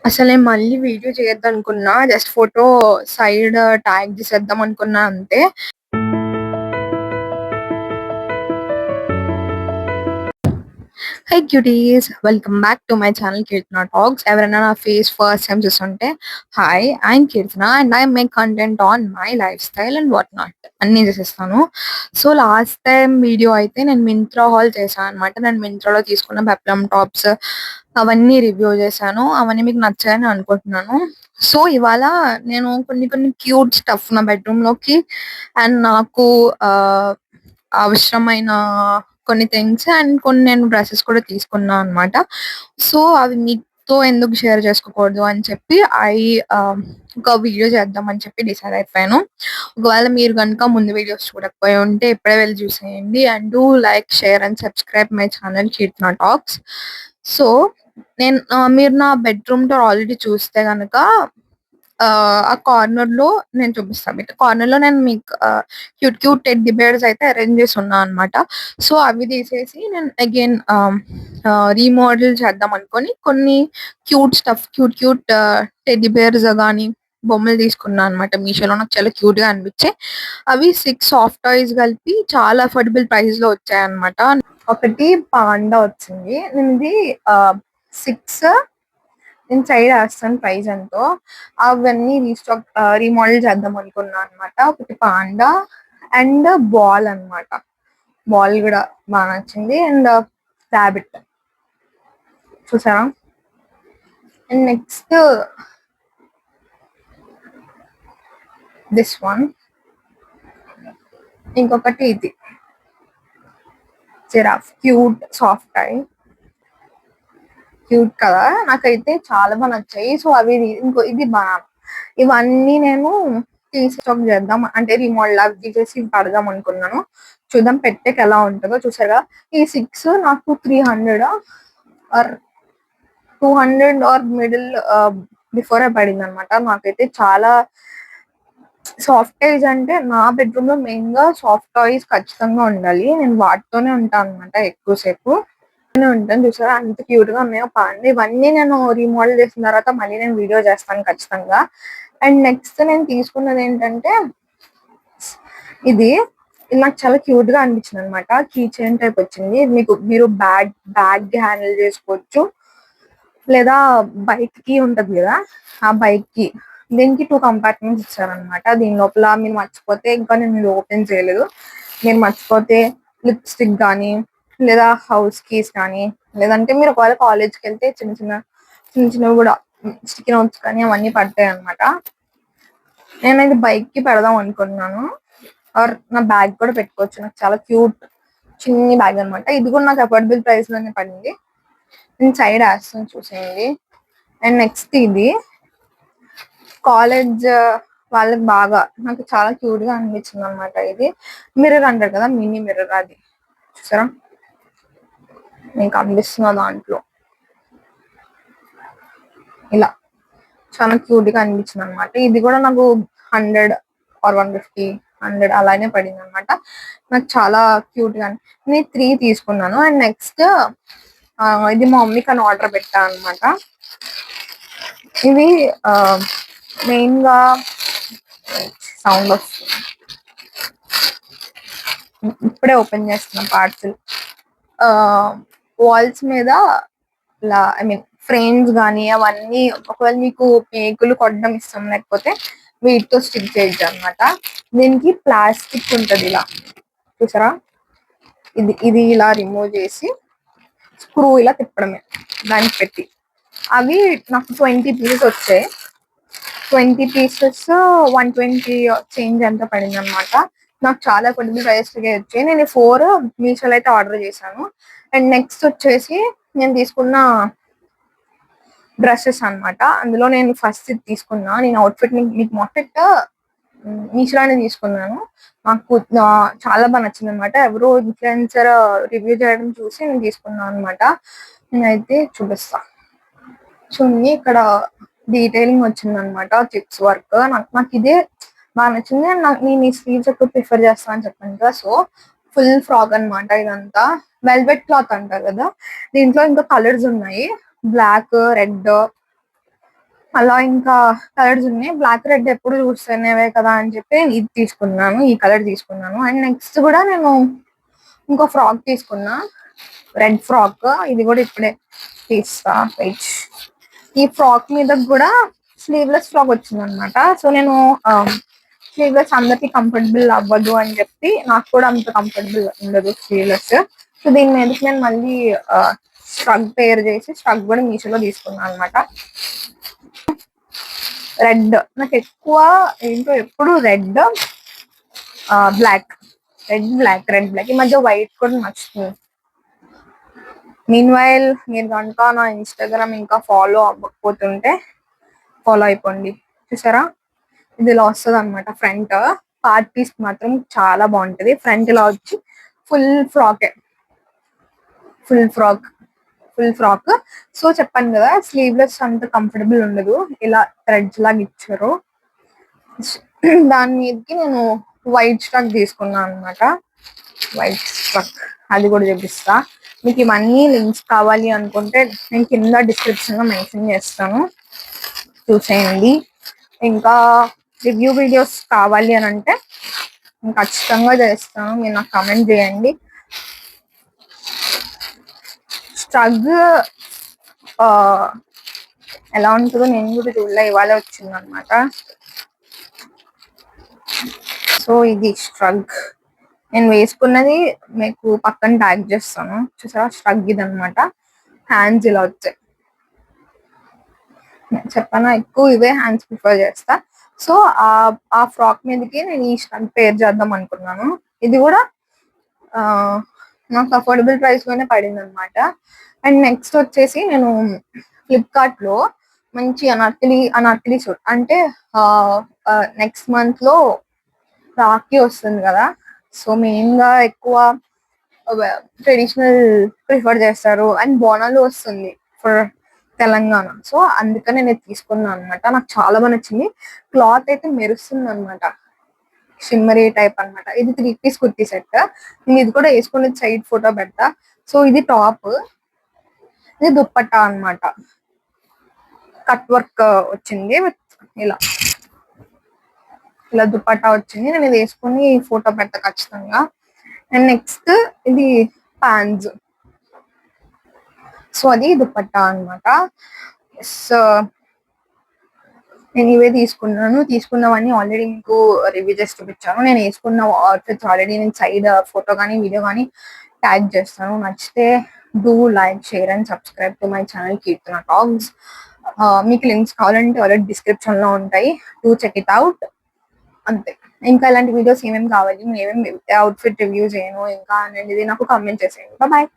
అసలు నేను మళ్ళీ వీడియో చేయొద్దనుకున్నా. జస్ట్ ఫోటో సైడ్ ట్యాగ్ చేసేద్దాం అనుకున్నా అంతే. Hi cuties, welcome back to my channel Keerthana talks. ఎవరైనా నా ఫేస్ ఫస్ట్ టైం చూస్తుంటే hi, I'm Keerthana and I make content on my life style and what not అన్నీ చేసేస్తాను. సో లాస్ట్ టైం వీడియో అయితే నేను మింత్రా హాల్ చేశాను అనమాట. నేను మింత్రాలో తీసుకున్న పెప్లమ్ టాప్స్ అవన్నీ రివ్యూ చేశాను. అవన్నీ మీకు నచ్చాయని అనుకుంటున్నాను. సో ఇవాళ నేను కొన్ని కొన్ని క్యూట్ స్టఫ్ నా బెడ్రూమ్ లోకి అండ్ నాకు ఆ, అవసరమైన కొన్ని థింగ్స్ అండ్ కొన్ని నేను డ్రెస్సెస్ కూడా తీసుకున్నా అనమాట. సో అవి మీతో ఎందుకు షేర్ చేసుకోకూడదు అని చెప్పి ఒక వీడియో చేద్దాం అని చెప్పి డిసైడ్ అయిపోయాను. ఒకవేళ మీరు కనుక ముందు వీడియోస్ చూడకపోయి ఉంటే ఇప్పుడే వెళ్ళి చూసేయండి and do like, share and subscribe my channel Keerthana talks. So మీరు నా బెడ్రూమ్ డోర్ ఆల్రెడీ చూస్తే గనక ఆ కార్నర్ లో నేను చూపిస్తాను మీకు. కార్నర్ లో నేను మీకు క్యూట్ క్యూట్ టెడ్డీ బేర్స్ అయితే అరేంజ్ చేసి ఉన్నా అనమాట. సో అవి తీసేసి నేను అగైన్ రీమోడల్ చేద్దాం అనుకొని కొన్ని cute stuff, cute cute teddy bears కానీ బొమ్మలు తీసుకున్నా అనమాట మీషోలో. నాకు చాలా క్యూట్ గా అనిపించాయి. అవి 6 సాఫ్ట్ టాయ్స్ కలిపి చాలా అఫోర్డబుల్ ప్రైస్ లో వచ్చాయి అనమాట. ఒకటి పాండా వచ్చింది. నేను ఇది 6 నేను సైడ్ వేస్తాను ప్రైస్ ఎంతో. అవన్నీ రీమోడల్ చేద్దాం అనుకున్నా అనమాట. ఒకటి పాండా అండ్ బాల్ అన్నమాట. బాల్ కూడా బాగా నచ్చింది అండ్ ర్యాబిట్ చూసారా. అండ్ నెక్స్ట్ దిస్ వన్, ఇంకొకటి ఇది giraffe, cute soft I, cute కదా. నాకైతే చాలా బాగా నచ్చాయి. సో అవి ఇంకో ఇది బనానా. ఇవన్నీ నేను తీసి స్టాక్ చేద్దాం అంటే రీమోడల్ అవి తీసేసి పడదాం అనుకున్నాను. చూద్దాం పెట్టేకి ఎలా ఉంటుందో. చూసారా ఈ 6 నాకు 300 ఆర్ 200 ఆర్ మిడిల్ బిఫోర్ పడింది అనమాట. నాకైతే చాలా సాఫ్ట్ టాయ్స్ అంటే నా బెడ్రూమ్ లో మెయిన్ గా సాఫ్ట్ టాయ్స్ ఖచ్చితంగా ఉండాలి. నేను వాటితోనే ఉంటాను అనమాట ఎక్కువసేపు ఉంటాను. చూసారా అంత క్యూట్ గా ఉన్నాయో పాండి. ఇవన్నీ నేను రీమోడల్ చేసిన తర్వాత మళ్ళీ నేను వీడియో చేస్తాను ఖచ్చితంగా. అండ్ నెక్స్ట్ నేను తీసుకున్నది ఏంటంటే ఇది నాకు చాలా క్యూట్ గా అనిపించింది అనమాట. కీ చైన్ టైప్ వచ్చింది. మీరు బ్యాగ్ హ్యాండిల్ చేసుకోవచ్చు, లేదా బైక్ కి ఉంటది కదా ఆ బైక్ కి. దీనికి 2 కంపార్ట్మెంట్స్ ఇచ్చారనమాట. దీని లోపల మీరు మర్చిపోతే, ఇంకా నేను ఇది ఓపెన్ చేయలేదు, మీరు మర్చిపోతే లిప్స్టిక్ కానీ లేదా హౌస్ కీస్ కానీ, లేదంటే మీరు ఒకవేళ కాలేజ్కి వెళ్తే చిన్న చిన్నవి కూడా స్టిక్కీ నోట్స్ కానీ అవన్నీ పడతాయి అనమాట. నేనైతే బైక్ కి పెడదాం అనుకున్నాను. ఆర్ నా బ్యాగ్ కూడా పెట్టుకోవచ్చు. నాకు చాలా క్యూట్ చిన్ని బ్యాగ్ అనమాట. ఇది కూడా నాకు అఫోర్డబుల్ ప్రైస్ లోనే పడింది. నేను సైడ్ వేస్తాను చూసేయండి. అండ్ నెక్స్ట్ ఇది కాలేజ్ వాళ్ళకి బాగా నాకు చాలా క్యూట్ గా అనిపించింది అనమాట. ఇది మిర్రర్ అంటారు కదా, మినీ మిర్రర్. అది చూసారా మీకు అనిపిస్తున్న దాంట్లో ఇలా చాలా క్యూట్ గా అనిపించింది అనమాట. ఇది కూడా నాకు 100 ఆర్ 150, 100 అలానే పడింది అనమాట. నాకు చాలా క్యూట్ గా నేను 3 తీసుకున్నాను. అండ్ నెక్స్ట్ ఇది మా మమ్మీకి అని ఆర్డర్ పెట్టాను అనమాట. ఇవి మెయిన్ గా సౌండ్ వస్తుంది, ఇప్పుడే ఓపెన్ చేస్తున్న పార్సిల్. వాల్స్ మీద ఇలా ఐ మీన్ ఫ్రేమ్స్ కానీ అవన్నీ ఒకవేళ మీకు పేకులు కొట్టడం ఇష్టం లేకపోతే వీటితో స్టిక్ చేయొచ్చు అనమాట. దీనికి ప్లాస్టిక్ ఉంటది ఇలా చూసారా. ఇది ఇలా రిమూవ్ చేసి స్క్రూ ఇలా తిప్పడమే దానికి పెట్టి. అవి నాకు 20 పీసెస్ వచ్చాయి. 20 పీసెస్ 120 చేంజ్ ఎంత పడింది అనమాట. నాకు చాలా కొద్ది ప్రైస్ వచ్చాయి. నేను 4 మీషోలో అయితే ఆర్డర్ చేశాను. అండ్ నెక్స్ట్ వచ్చేసి నేను తీసుకున్న డ్రెస్సెస్ అనమాట. అందులో నేను ఫస్ట్ తీసుకున్నా. నేను అవుట్ఫిట్ మీకు అవుట్ఫిట్ మీషోలోనే తీసుకున్నాను. నాకు చాలా బాగా నచ్చింది అనమాట. ఎవరో ఇన్ఫ్లుయెన్సర్ రివ్యూ చేయడం చూసి నేను తీసుకున్నాను అనమాట. నేనైతే చూపిస్తా చూడండి. ఇక్కడ డీటెయిలింగ్ వచ్చింది అనమాట, చిప్స్ వర్క్. నాకు ఇదే బాగా నచ్చింది. నేను ఈ స్లీవ్స్ ఎక్కువ ప్రిఫర్ చేస్తాను అని చెప్పాను కదా. సో ఫుల్ ఫ్రాక్ అనమాట. ఇదంతా వెల్వెట్ క్లాత్ అంటారు కదా. దీంట్లో ఇంకా కలర్స్ ఉన్నాయి, బ్లాక్, రెడ్, అలా ఇంకా కలర్స్ ఉన్నాయి. బ్లాక్ రెడ్ ఎప్పుడు చూస్తేనేవే కదా అని చెప్పి ఇది తీసుకున్నాను, ఈ కలర్ తీసుకున్నాను. అండ్ నెక్స్ట్ కూడా నేను ఇంకో ఫ్రాక్ తీసుకున్నా, రెడ్ ఫ్రాక్. ఇది కూడా ఇప్పుడే తీస్తా వెయిట్. ఈ ఫ్రాక్ మీద కూడా స్లీవ్లెస్ ఫ్రాక్ వచ్చింది అనమాట. సో నేను స్లీవ్లెస్ అందరికి కంఫర్టబుల్ అవ్వదు అని చెప్పి, నాకు కూడా అంత కంఫర్టబుల్ ఉండదు స్లీవ్లెస్. సో దీని మీదకి నేను మళ్ళీ స్ట్రగ్ పేర్ చేసి స్ట్రగ్ కూడా మీషోలో తీసుకున్నాను అనమాట. రెడ్ నాకు ఎక్కువ ఏంటో ఎప్పుడు red black, red black, red black. ఈ మధ్య వైట్ కూడా నచ్చుతుంది. మీన్ వైల్ మీరు కనుక నా ఇన్స్టాగ్రామ్ ఇంకా ఫాలో అవ్వకపోతుంటే ఫాలో అయిపోండి. చూసారా, ఇది ఇలా వస్తుంది అనమాట. ఫ్రంట్ పార్ట్ పీస్ మాత్రం చాలా బాగుంటది. ఫ్రంట్ ఇలా వచ్చి full frock, full frock, full frock. So చెప్పాను కదా, స్లీవ్లెస్ అంత కంఫర్టబుల్ ఉండదు. ఇలా థ్రెడ్స్ లాగా ఇచ్చారు. దాని మీదకి నేను వైట్ స్ట్రక్ తీసుకున్నాను అనమాట. వైట్ స్ట్రక్ అది కూడా చూపిస్తా మీకు. ఇవన్నీ లింక్స్ కావాలి అనుకుంటే నేను కింద డిస్క్రిప్షన్ లో మెన్షన్ చేస్తాను, చూసేయండి. ఇంకా రివ్యూ వీడియోస్ కావాలి అని అంటే నేను ఖచ్చితంగా చేస్తాను, మీరు నాకు కమెంట్ చేయండి. స్ట్రగ్ ఎలా ఉంటుందో నేను కూడా చూడలే, ఇవాళ వచ్చింది అనమాట. సో ఇది స్ట్రగ్ నేను వేసుకున్నది, మీకు పక్కన ట్యాగ్ చేస్తాను. చూసారా, స్ట్రగ్ ఇది అనమాట. హ్యాండ్స్ ఇలా వచ్చాయి. చెప్పాను ఎక్కువ ఇవే హ్యాండ్స్ ప్రిఫర్ చేస్తా. సో ఆ ఫ్రాక్ మీదకి నేను ఈ స్ట్రగ్ పేర్ చేద్దాం అనుకున్నాను. ఇది కూడా నాకు అఫోర్డబుల్ ప్రైస్ లోనే పడింది అనమాట. అండ్ నెక్స్ట్ వచ్చేసి నేను ఫ్లిప్కార్ట్ లో మంచి అనార్కలి సూట్, అంటే నెక్స్ట్ మంత్ లో రాఖీ వస్తుంది కదా. సో మెయిన్ గా ఎక్కువ ట్రెడిషనల్ ప్రిఫర్ చేస్తారు. అండ్ బోనాలు వస్తుంది ఫర్ తెలంగాణ. సో అందుకని నేను తీసుకున్నాను అనమాట. నాకు చాలా బాగా నచ్చింది. క్లాత్ అయితే మెరుస్తుంది అనమాట, షిమ్మరీ టైప్ అనమాట. ఇది 3 పీస్ కుర్తీ సెట్. నేను ఇది కూడా వేసుకుని సైడ్ ఫోటో పెడతా. సో ఇది టాప్, ఇది దుప్పట్టా అనమాట. కట్ వర్క్ వచ్చింది విత్ ఇలా ఇలా దుప్పట్టా వచ్చింది. నేను ఇది వేసుకుని ఫోటో పెడతా ఖచ్చితంగా. అండ్ నెక్స్ట్ ఇది ప్యాంట్స్. సో అది దుప్పట్టా అనమాట. సో నేను ఇవే తీసుకున్నవన్నీ ఆల్రెడీ మీకు రివ్యూ చేసి చూపించాను. నేను వేసుకున్న అవుట్ఫిట్స్ ఆల్రెడీ నేను సైడ్ ఫోటో కానీ వీడియో కానీ ట్యాగ్ చేస్తాను. నచ్చితే do like, share and subscribe to my channel Keerthana talks. మీకు లింక్స్ కావాలంటే ఆల్రెడీ డిస్క్రిప్షన్ లో ఉంటాయి, డూ చెక్ ఇట్ అవుట్. అంతే. ఇంకా ఇలాంటి వీడియోస్ ఏమేమి కావాలి, ఏమేమి అవుట్ఫిట్ రివ్యూ చేయను ఇంకా అనేది నాకు కామెంట్ చేసేయండి. బాయ్.